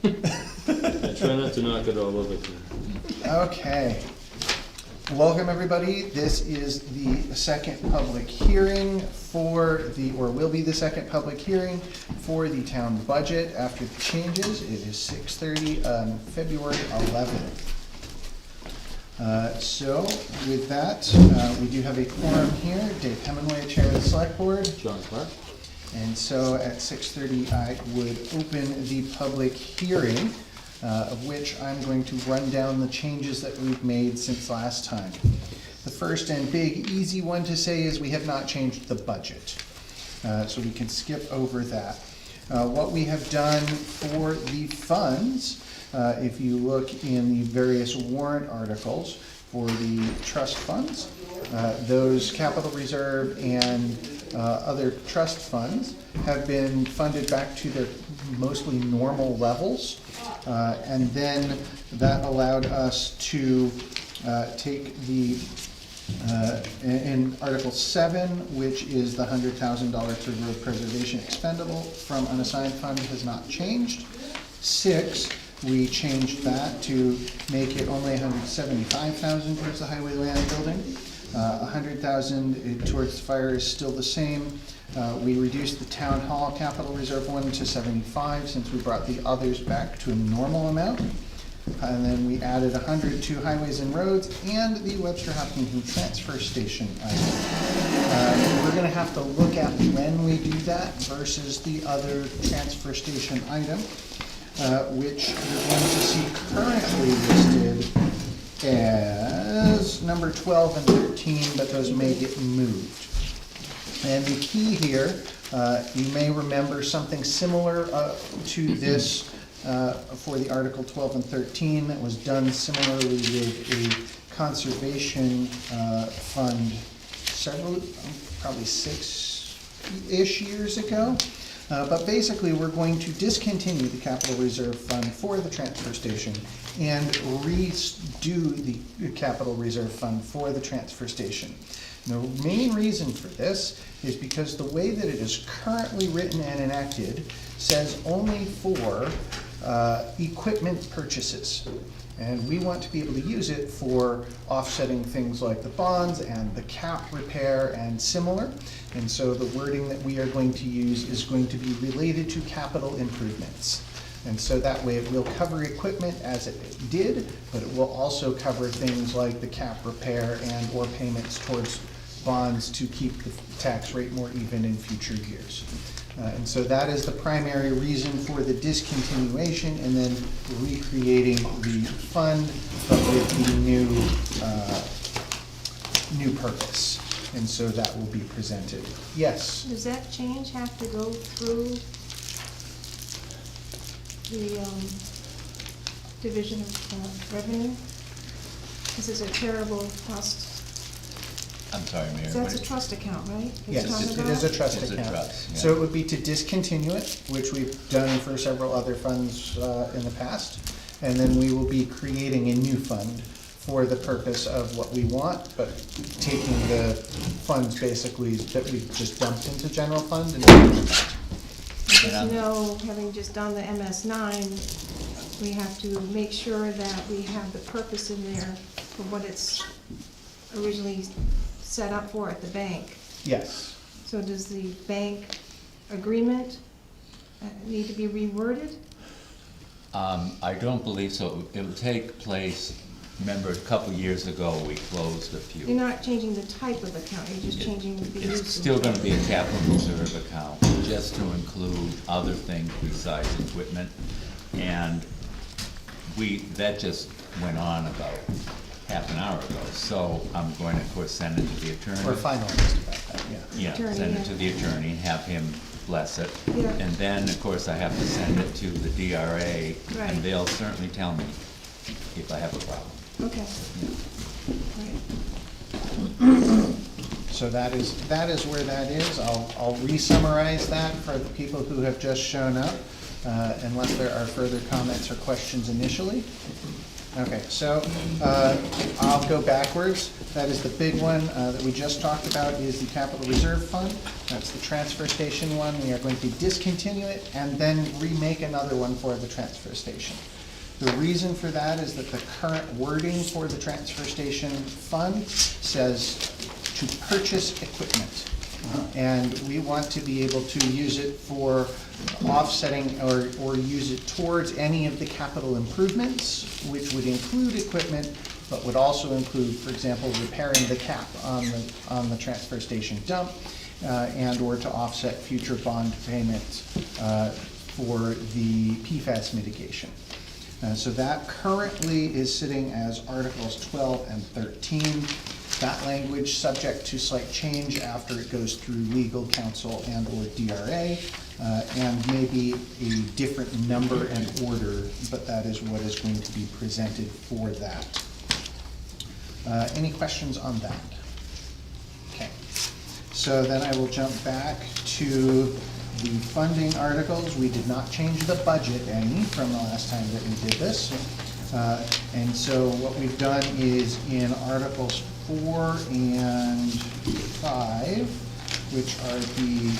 I try not to knock it all over to you. Okay. Welcome, everybody. This is the second public hearing for the, or will be the second public hearing for the town budget after the changes. It is 6:30 on February 11th. So with that, we do have a quorum here. Dave Hemingway, Chair of the Select Board. John Clark? And so at 6:30, I would open the public hearing, of which I'm going to run down the changes that we've made since last time. The first and big, easy one to say is we have not changed the budget. So we can skip over that. What we have done for the funds, if you look in the various warrant articles for the trust funds, those capital reserve and other trust funds have been funded back to their mostly normal levels. And then that allowed us to take the, in Article 7, which is the $100,000 to road preservation expendable from unassigned fund, has not changed. 6, we changed that to make it only $175,000 towards the highway land building. $100,000 towards the fire is still the same. We reduced the town hall capital reserve one to 75 since we brought the others back to a normal amount. And then we added 100 to highways and roads and the Webster Hopkinton transfer station item. We're gonna have to look at when we do that versus the other transfer station item, which you're going to see currently listed as number 12 and 13, but those may get moved. And the key here, you may remember something similar to this for the Article 12 and 13 that was done similarly with a conservation fund probably 6-ish years ago. But basically, we're going to discontinue the capital reserve fund for the transfer station and redo the capital reserve fund for the transfer station. The main reason for this is because the way that it is currently written and enacted says only for equipment purchases. And we want to be able to use it for offsetting things like the bonds and the cap repair and similar. And so the wording that we are going to use is going to be related to capital improvements. And so that way it will cover equipment as it did, but it will also cover things like the cap repair and or payments towards bonds to keep the tax rate more even in future years. And so that is the primary reason for the discontinuation and then recreating the fund, but with the new purpose. And so that will be presented. Yes? Does that change have to go through the Division of Revenue? This is a charitable trust. I'm sorry, Mayor. So that's a trust account, right? Yes, it is a trust account. Yeah. So it would be to discontinue it, which we've done for several other funds in the past. And then we will be creating a new fund for the purpose of what we want, but taking the funds basically that we've just dumped into general fund and Just know, having just done the MS9, we have to make sure that we have the purpose in there for what it's originally set up for at the bank. yes. So does the bank agreement need to be reworded? I don't believe so. It will take place, remember, a couple years ago, we closed a You're few. not changing the type of account, you're just changing the use. It's still gonna be a capital reserve account, just to include other things besides equipment. And that just went on about half an hour ago. So I'm going to, of course, send it to the attorney. We're finalized about that, yeah. Yeah, Attorney, send yeah. it to the attorney and have him bless it. Yeah. And then, of course, I have to send it to the DRA, Right. and they'll certainly tell me if I have a problem. Okay. Right. So that is where that is. I'll re-summarize that for the people who have just shown up, unless there are further comments or questions initially. Okay, so I'll go backwards. That is the big one that we just talked about is the capital reserve fund. That's the transfer station one. We are going to discontinue it and then remake another one for the transfer station. The reason for that is that the current wording for the transfer station fund says to purchase equipment. And we want to be able to use it for offsetting or use it towards any of the capital improvements, which would include equipment, but would also include, for example, repairing the cap on the transfer station dump, and or to offset future bond payments for the PFAS mitigation. So that currently is sitting as Articles 12 and 13. That language subject to slight change after it goes through legal counsel and or DRA, and maybe a different number and order, but that is what is going to be presented for that. Any questions on that? Okay, so then I will jump back to the funding articles. We did not change the budget any from the last time that we did this. And so what we've done is in Articles 4 and 5, which are the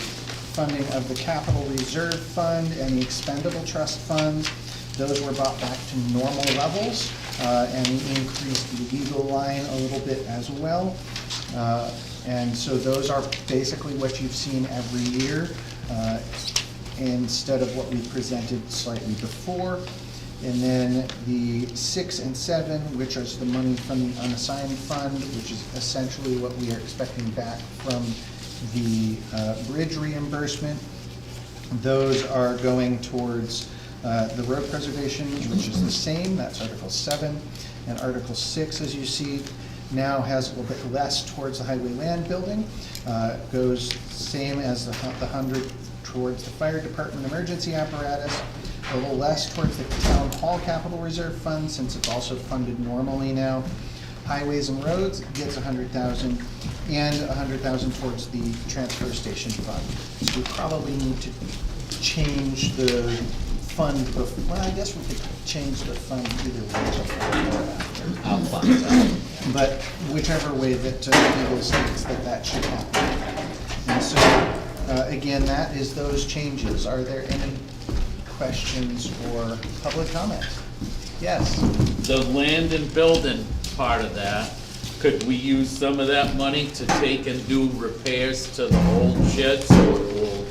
funding of the capital reserve fund and the expendable trust funds, those were brought back to normal levels, and we increased the legal line a little bit as well. And so those are basically what you've seen every year, instead of what we presented slightly before. And then the 6 and 7, which is the money from the unassigned fund, which is essentially what we are expecting back from the bridge reimbursement. Those are going towards the road preservation, which is the same, that's Article 7. And Article 6, as you see, now has a little bit less towards the highway land building. Goes same as the 100 towards the fire department emergency apparatus, a little less towards the town hall capital reserve fund, since it's also funded normally now. Highways and roads gets 100,000, and 100,000 towards the transfer station fund. So we probably need to change the fund before, well, I guess we could change the fund either way before or after. I'll find out. But whichever way that legal states that should happen. And so, again, that is those changes. Are there any questions or public comment? Yes? The land and building part of that, could we use some of that money to take and do repairs to the old shed so it will,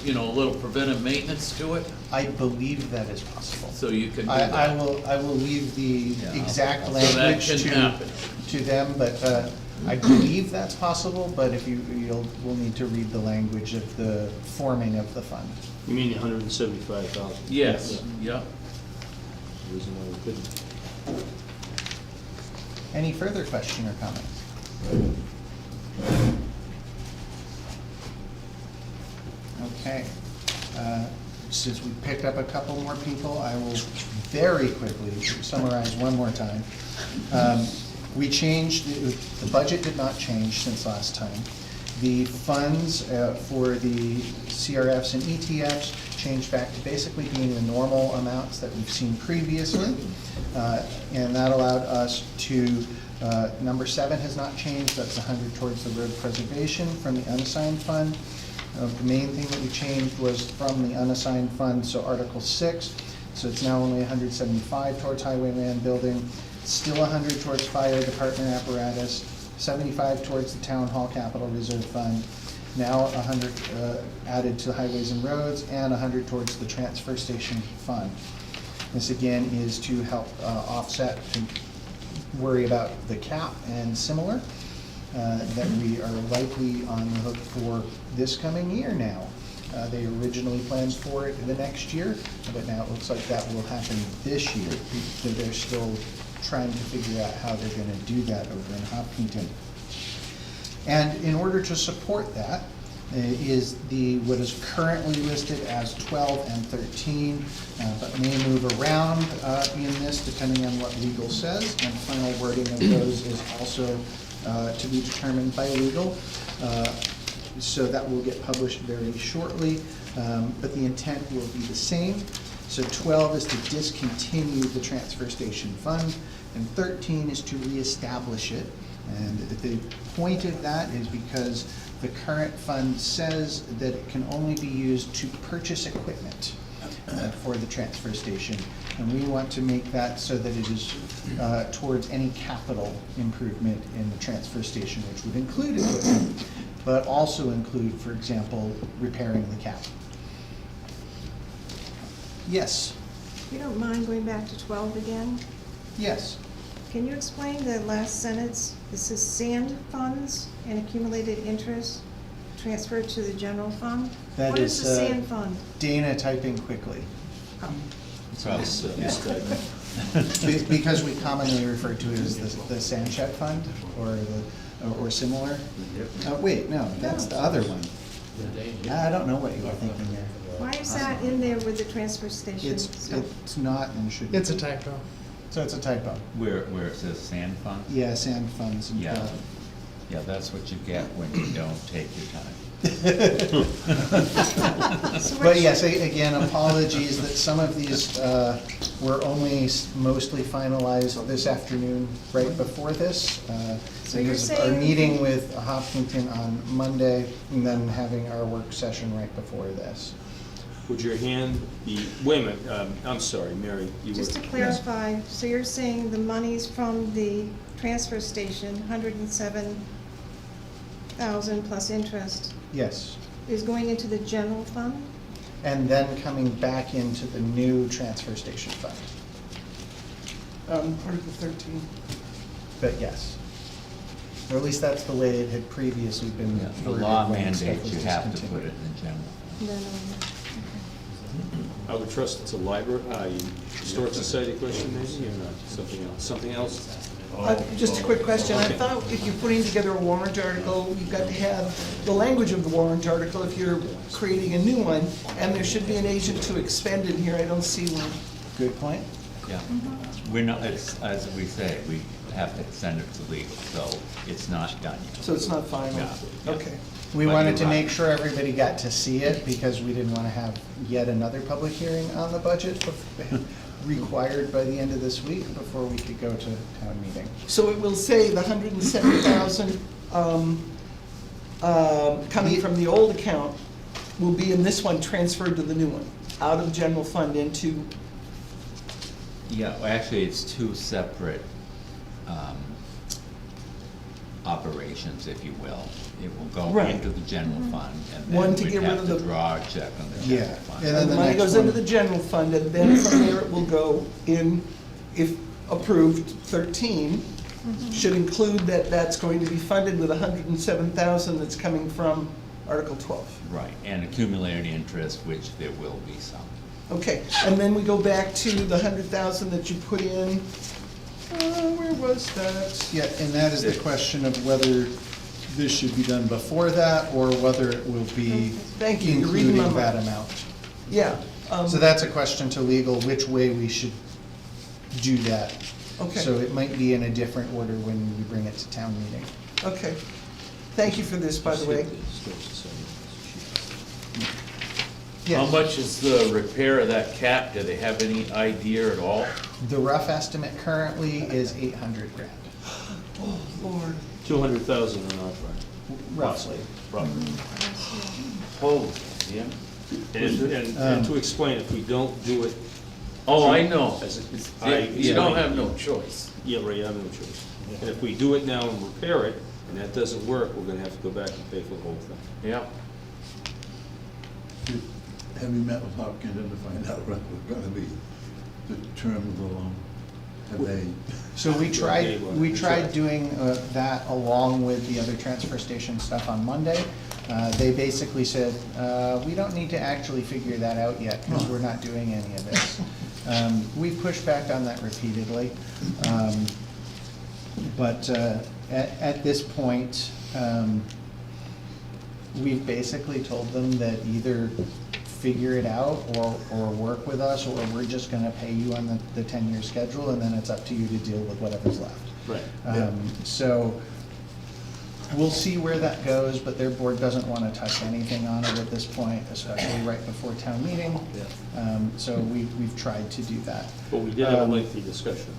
a little preventive maintenance to it? I believe that is possible. So you can do I that. will leave the exact So that language can happen. to them, but I believe that's possible, but if we'll need to read the language of the forming of the fund. You mean 175,000? Yes, yep. Reason why we couldn't. Any further question or comments? Okay. Since we picked up a couple more people, I will very quickly summarize one more time. We changed, the budget did not change since last time. The funds for the CRFs and ETFs changed back to basically being the normal amounts that we've seen previously. And that allowed us to, number 7 has not changed, that's 100 towards the road preservation from the unassigned fund. The main thing that we changed was from the unassigned fund, so Article 6, so it's now only 175 towards highway land building, still 100 towards fire department apparatus, 75 towards the town hall capital reserve fund, now 100 added to highways and roads, and 100 towards the transfer station fund. This again is to help offset, to worry about the cap and similar, that we are likely on the hook for this coming year now. They originally planned for it the next year, but now it looks like that will happen this year. So they're still trying to figure out how they're going to do that over in Hopkinton. And in order to support that is what is currently listed as 12 and 13, but may move around in this depending on what legal says, and final wording of those is also to be determined by legal. So that will get published very shortly, but the intent will be the same. So 12 is to discontinue the transfer station fund, and 13 is to reestablish it. And the point of that is because the current fund says that it can only be used to purchase equipment for the transfer station. And we want to make that so that it is towards any capital improvement in the transfer station, which would include equipment, but also include, for example, repairing the cap. Yes, If you don't mind going back to 12 again, yes. can you explain the last sentence? It says sand funds and accumulated interest transferred to the general fund? That What is is, the sand fund? Dana typing quickly. Oh, Probably. Because we commonly refer to it as the sand shed fund or similar. Wait, no, that's the other one. I don't know what you were thinking there. Why is that in there with the transfer station? It's not and should be. It's a typo. So it's a typo. Where it says sand fund? Yeah, sand funds and. Yeah. Yeah, that's what you get when you don't take your time. So But what- yes, again, apologies that some of these were only mostly finalized this afternoon, right before this. So you're Because our saying- meeting with Hopkinton on Monday, and then having our work session right before this. Would your hand be, wait a minute, I'm sorry, Mary, you were. Just to clarify, so you're saying the monies from the transfer station, 107,000 plus interest, Yes, is going into the general fund? and then coming back into the new transfer station fund. Article 13. But yes, or at least that's the way it had previously been. Yeah, the worded law when stuff mandates was you have to discontinued. put it in general. No, no, I would trust it's a library, historic society question maybe, or not, something else? Just a quick question. I Okay. thought if you're putting together a warrant article, you've got to have the language of the warrant article if you're creating a new one, and there should be an agent to expend in here. I don't see one. Good point. Yeah. We're not, it's, as we say, we have to send it to legal, so it's not done yet. So it's not final? Yeah. Okay. We But wanted you're to right. make sure everybody got to see it because we didn't want to have yet another public hearing on the budget required by the end of this week before we could go to town meeting. So it will say the 107,000 coming from the old account will be in this one transferred to the new one, out of general fund into, Yeah, well, actually, it's two separate operations, if you will. It will go Right. into the general fund, and One then to we'd get rid have of to the- draw a check on the Yeah, general fund. and then and the the money next goes into one- the general fund, and then from there it will go in, if approved, 13, should include that that's going to be funded with 107,000 that's coming from Article 12. Right, and accumulated interest, which there will be some. Okay, and then we go back to the 100,000 that you put in, where was that? Yeah, and that is the question of whether this should be done before that or whether it will be Thank you, you're reading my including that mind. amount. Yeah. So that's a question to legal, which way we should do that. Okay. So it might be in a different order when we bring it to town meeting. Okay. Thank you for this, by the way. Historic society. How Yes. much is the repair of that cap? Do they have any idea at all? The rough estimate currently is 800 grand, Oh, Lord. 200,000 on our part. roughly. Roughly. Holy, yeah. And to explain, if we don't do it, Oh, I know. As it- It's- I- You don't have no choice. yeah, right, you have no choice. And if we do it now and repair it, and that doesn't work, we're gonna have to go back and pay for the whole thing. Yeah. Have you met with Hopkinton to find out what was gonna be the term of the loan? Have they, So we tried doing that along with the other transfer station stuff on Monday. They basically said, we don't need to actually figure that out yet because we're not doing any of this. We've pushed back on that repeatedly. But at this point, we've basically told them that either figure it out or work with us, or we're just gonna pay you on the 10-year schedule, and then it's up to you to deal with whatever's left. Right. So We'll see where that goes, but their board doesn't want to touch anything on it at this point, especially right before town meeting. So we've tried to do that. But we did have a lengthy discussion.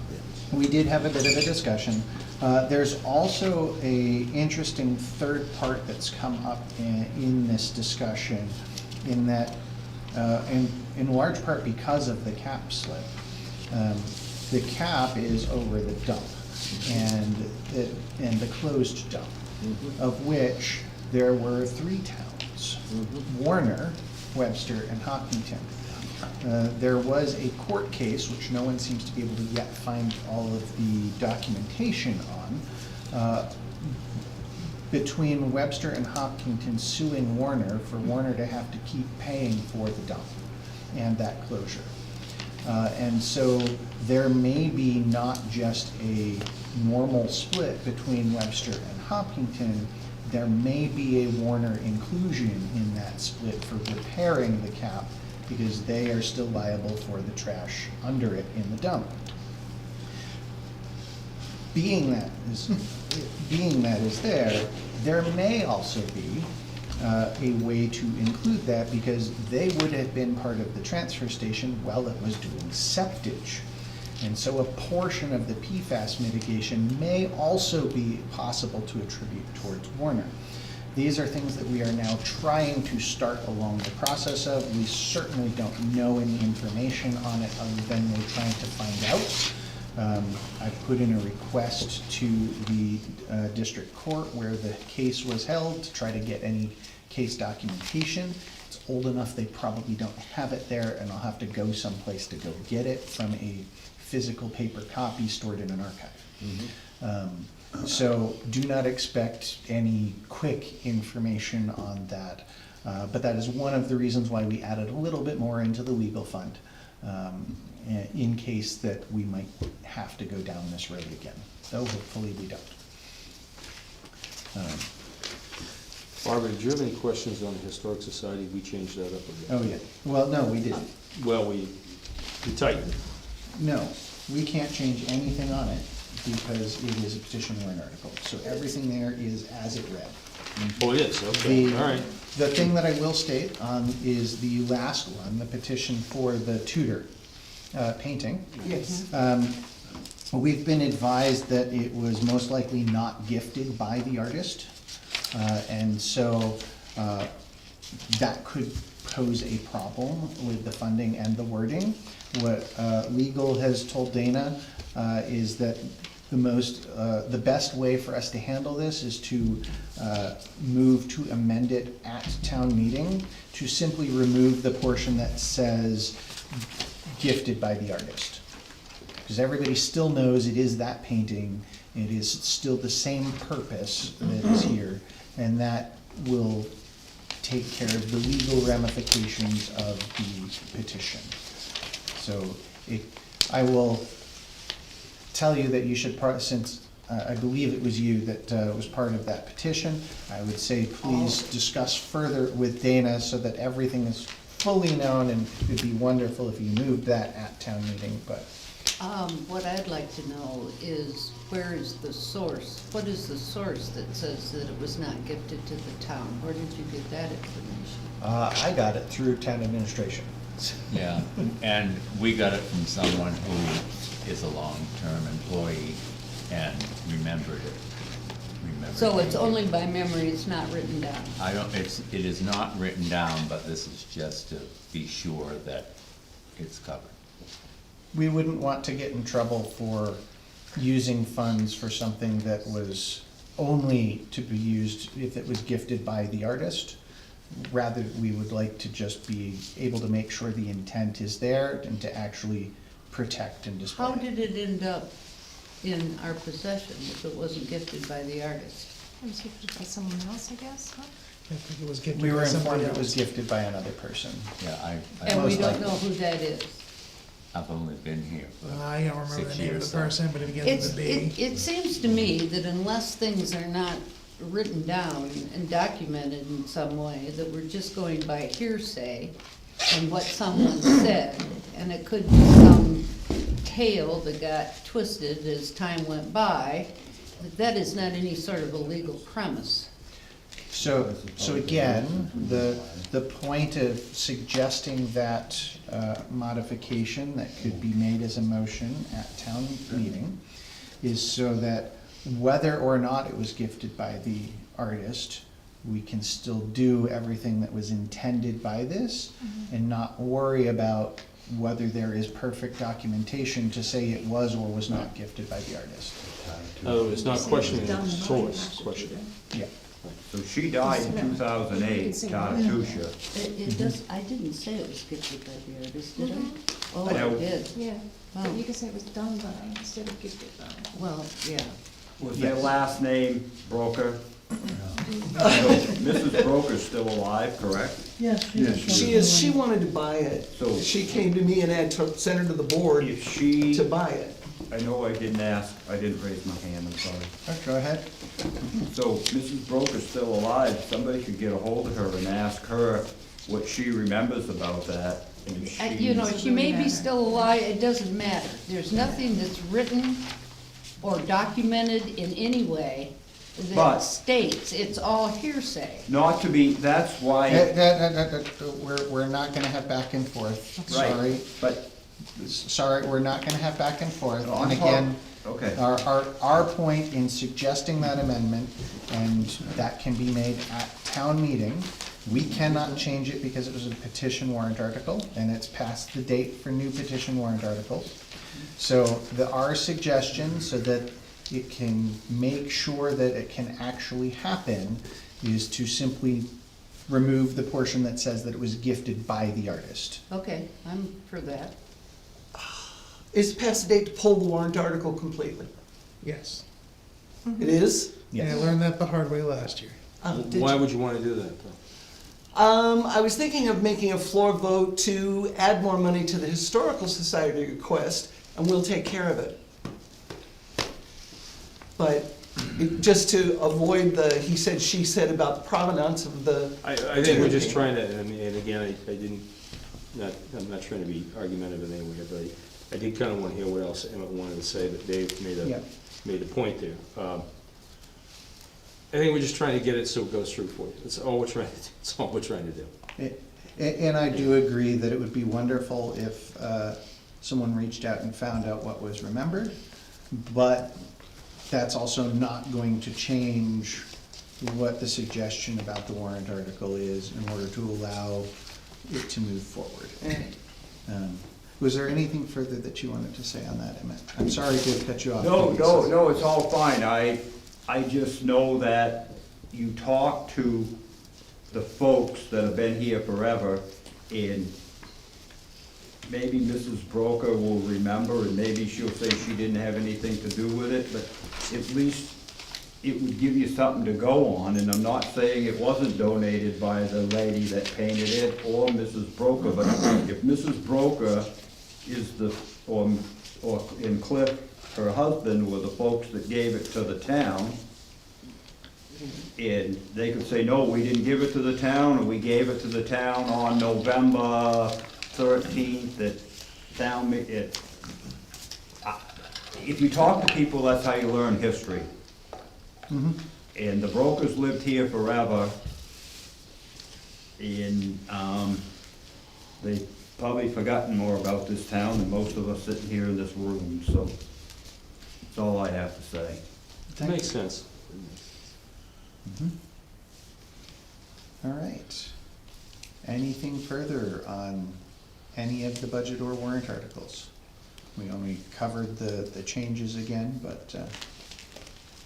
We did have a bit of a discussion. There's also a interesting third part that's come up in this discussion, in that, in large part because of the cap slip. The cap is over the dump and the closed dump, of which there were 3 towns: Warner, Webster, and Hopkinton. There was a court case, which no one seems to be able to yet find all of the documentation on, between Webster and Hopkinton suing Warner for Warner to have to keep paying for the dump and that closure. And so there may be not just a normal split between Webster and Hopkinton, there may be a Warner inclusion in that split for repairing the cap, because they are still liable for the trash under it in the dump. Being that is there may also be a way to include that, because they would have been part of the transfer station while it was doing septage. And so a portion of the PFAS mitigation may also be possible to attribute towards Warner. These are things that we are now trying to start along the process of. We certainly don't know any information on it other than we're trying to find out. I've put in a request to the district court where the case was held to try to get any case documentation. It's old enough they probably don't have it there, and I'll have to go someplace to go get it from a physical paper copy stored in an archive. So do not expect any quick information on that. But that is one of the reasons why we added a little bit more into the legal fund, in case that we might have to go down this road again, though hopefully we don't. Barbara, did you have any questions on the Historic Society? We changed that up a bit. Oh, yeah. Well, no, we didn't. Well, we tightened it. No, we can't change anything on it because it is a petition warrant article. So everything there is as it read. Oh, it is, okay, all right. The thing that I will state is the last one, the petition for the Tudor painting. Yes. We've been advised that it was most likely not gifted by the artist. And so that could pose a problem with the funding and the wording. What legal has told Dana is that the best way for us to handle this is to move to amend it at town meeting to simply remove the portion that says gifted by the artist. Because everybody still knows it is that painting, it is still the same purpose that is here, and that will take care of the legal ramifications of the petition. So I will tell you that you should, since I believe it was you that was part of that petition, I would say please discuss further with Dana so that everything is fully known, and it'd be wonderful if you moved that at town meeting, but. What I'd like to know is, where is the source? What is the source that says that it was not gifted to the town? Where did you get that information? I got it through town administration. Yeah, and we got it from someone who is a long-term employee and remembered it. So it's only by memory, it's not written down? it is not written down, but this is just to be sure that it's covered. We wouldn't want to get in trouble for using funds for something that was only to be used if it was gifted by the artist. Rather, we would like to just be able to make sure the intent is there and to actually protect and display How it. did it end up in our possession if it wasn't gifted by the artist? It was gifted by someone else, I guess, huh? I think it was gifted We were by somebody informed it was else. gifted by another person. Yeah, And we Most don't likely. know who that is. I've only been here for I don't remember 6 the name of years. the person, but it begins with a B. It seems to me that unless things are not written down and documented in some way, that we're just going by hearsay and what someone said, and it could be some tale that got twisted as time went by, That is not any sort of a legal premise. So again, the point of suggesting that modification that could be made as a motion at town meeting is so that whether or not it was gifted by the artist, we can still do everything that was intended by this and not worry about whether there is perfect documentation to say it was or was not gifted by the artist. It's not questioning the source, questioning. Yeah. So she died in 2008, Tatatusha. It does, I didn't say it was gifted by the artist, did I? Oh, I No. did. Yeah, but Oh. you can say it was done by instead of gifted by. Well, yeah. Was their last name Broker? So Mrs. Broker's still alive, correct? Yes, She is, she wanted to buy it. So- She came to me and I sent her to the board If she, to buy it. I know I didn't ask, I didn't raise my hand, I'm sorry. Go ahead. So Mrs. Broker's still alive, somebody could get a hold of her and ask her what she remembers about that. And if You know, she, she may be still alive, it doesn't matter. There's nothing that's written or documented in any way that But- states, it's all hearsay. not to be, that's why, We're not gonna have back and forth, right, sorry. but, Sorry, we're not gonna have back and forth. No, And I'm again, okay. our point in suggesting that amendment, and that can be made at town meeting, we cannot change it because it was a petition warrant article, and it's past the date for new petition warrant articles. So our suggestion, so that it can make sure that it can actually happen, is to simply remove the portion that says that it was gifted by the artist. Okay, I'm for that. Is it past the date to pull the warrant article completely? Yes. It is? And I learned that the hard way last year. Did Why you? would you wanna do that, though? I was thinking of making a floor vote to add more money to the Historical Society request, and we'll take care of it. But just to avoid the he said, she said about the provenance of the. I think we're just trying to, I mean, and again, I didn't, I'm not trying to be argumentative in any way, but I did kinda wanna hear what else Emmett wanted to say, that Dave Yeah. made the point there. I think we're just trying to get it so it goes through for you. That's all we're trying to do. That's all we're trying to do. And I do agree that it would be wonderful if someone reached out and found out what was remembered, but that's also not going to change what the suggestion about the warrant article is in order to allow it to move forward. Was there anything further that you wanted to say on that, Emmett? I'm sorry to have cut you off. no, it's all fine, I just know that you talk to the folks that have been here forever, and maybe Mrs. Broker will remember, and maybe she'll say she didn't have anything to do with it, but at least it would give you something to go on, and I'm not saying it wasn't donated by the lady that painted it, or Mrs. Broker, but if Mrs. Broker is the, or in Cliff, her husband were the folks that gave it to the town, and they could say, no, we didn't give it to the town, or we gave it to the town on November 13th at town, if you talk to people, that's how you learn history. And the Brokers lived here forever, and they've probably forgotten more about this town than most of us sitting here in this room, so that's all I have to say. It makes sense. All right. Anything further on any of the budget or warrant articles? We only covered the changes again, but,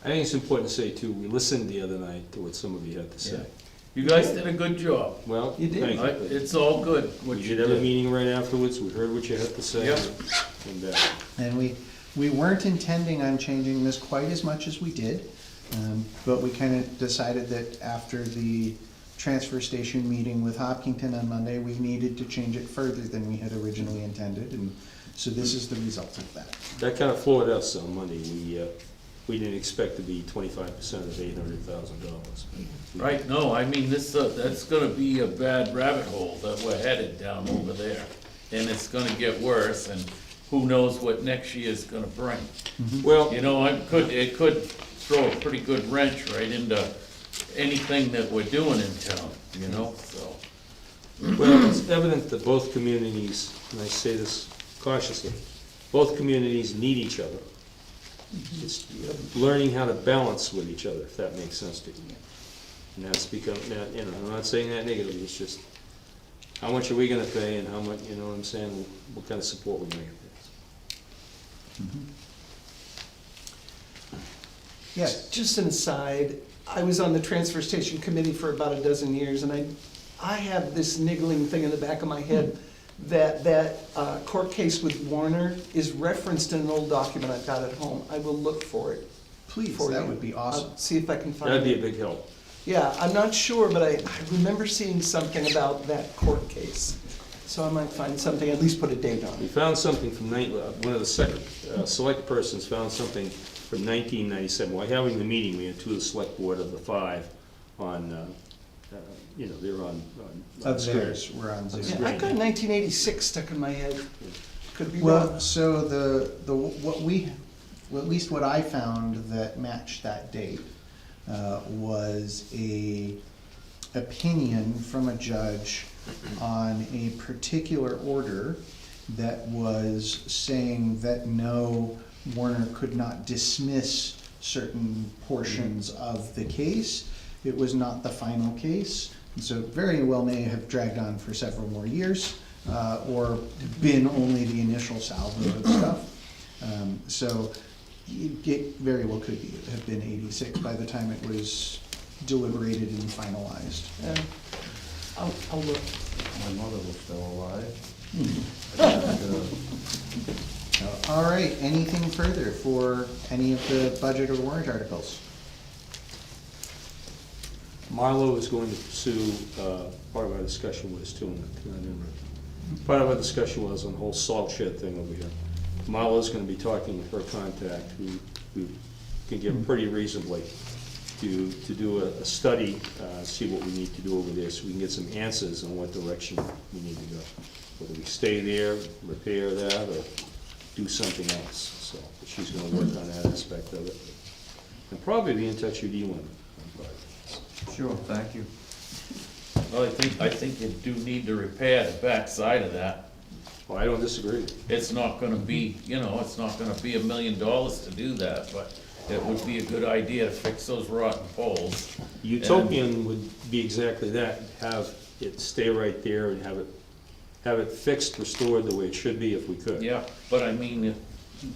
I think it's important to say too, we listened the other night to what some of you had to say. You guys did a good job. Well, You did. thank you. It's all good, what We you did have a did. meeting right afterwards, we heard what you had to say. Yep. And, and we weren't intending on changing this quite as much as we did, but we kind of decided that after the transfer station meeting with Hopkinton on Monday, we needed to change it further than we had originally intended, and so this is the result of that. that kind of floored us on Monday. We didn't expect to be 25% of $800,000. Right, no, I mean, this, that's gonna be a bad rabbit hole that we're headed down over there. And it's gonna get worse, and who knows what next year's gonna bring. Well, You know, it could throw a pretty good wrench right into anything that we're doing in town, you know, so. Well, it's evident that both communities, and I say this cautiously, both communities need each other. It's learning how to balance with each other, if that makes sense to you. And that's become, you know, I'm not saying that negatively, it's just, how much are we gonna pay and how much, you know what I'm saying, what kind of support we're gonna get. Yes, Just an aside, I was on the transfer station committee for about a dozen years, and I have this niggling thing in the back of my head that court case with Warner is referenced in an old document I've got at home. I will look for it. please, for that you. would be awesome. I'll see if I can find it. That'd be a big help. Yeah, I'm not sure, but I remember seeing something about that court case. So I might find something, at least put a date on We it. found something from one of the select persons found something from 1997. While having the meeting, we had two of the select board of the 5 on, you know, they're on Of screen. theirs, we're on Zoom. Yeah, I've got 1986 stuck in my head. Could be Well, wrong. so at least what I found that matched that date was a opinion from a judge on a particular order that was saying that no, Warner could not dismiss certain portions of the case. It was not the final case, and so it very well may have dragged on for several more years, or been only the initial salvo of stuff. So it very well could have been 86 by the time it was deliberated and finalized. Yeah. I'll look. My mother was still alive. All right, anything further for any of the budget or warrant articles? Marlo is going to pursue, part of our discussion was too, part of our discussion was on the whole salt shed thing over here. Marlo's gonna be talking with her contact, who can give pretty reasonably, to do a study, see what we need to do over there, so we can get some answers on what direction we need to go. Whether we stay there, repair that, or do something else, so, but she's gonna work on that aspect of it. And probably be in touch with you on part of this. Sure, thank you. Well, I think you do need to repair the back side of that. Well, I don't disagree. It's not gonna be, you know, it's not gonna be $1 million to do that, but it would be a good idea to fix those rotten poles. Utopian would be exactly that, have it stay right there and have it fixed, restored the way it should be if we could. Yeah, but I mean, if,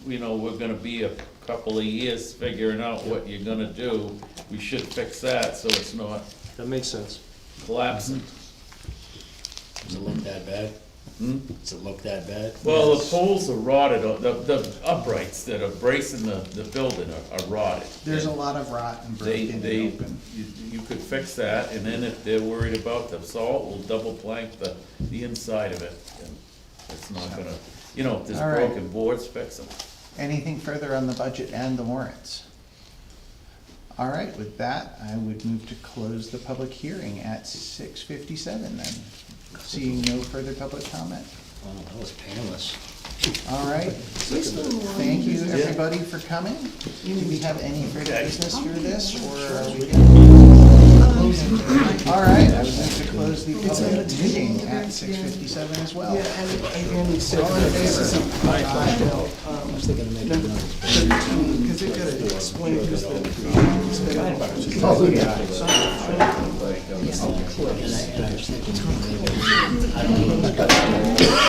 you know, we're gonna be a couple of years figuring out what you're gonna do, we should fix that so it's not That makes sense. collapsing. Does it look that bad? Hmm? Does it look that bad? Well, the poles are rotted, the uprights that are bracing the building are rotted. There's a lot of rot and They, broken they, and open. you could fix that, and then if they're worried about the salt, we'll double plank the inside of it. And it's not gonna, you know, if there's All right. broken boards, fix them. Anything further on the budget and the warrants? All right, with that, I would move to close the public hearing at 6:57 then. Seeing no further public comment. Oh, that was painless. All right, thank you everybody for coming. Do we have any further business for this, or are we good? All right, I would move to close the public meeting at 6:57 as well. Yeah, and Andy said All in that this is favor? a I was thinking of making number 13, because they've got to explain who's the. Oh, yeah. And I was thinking, maybe, I don't know.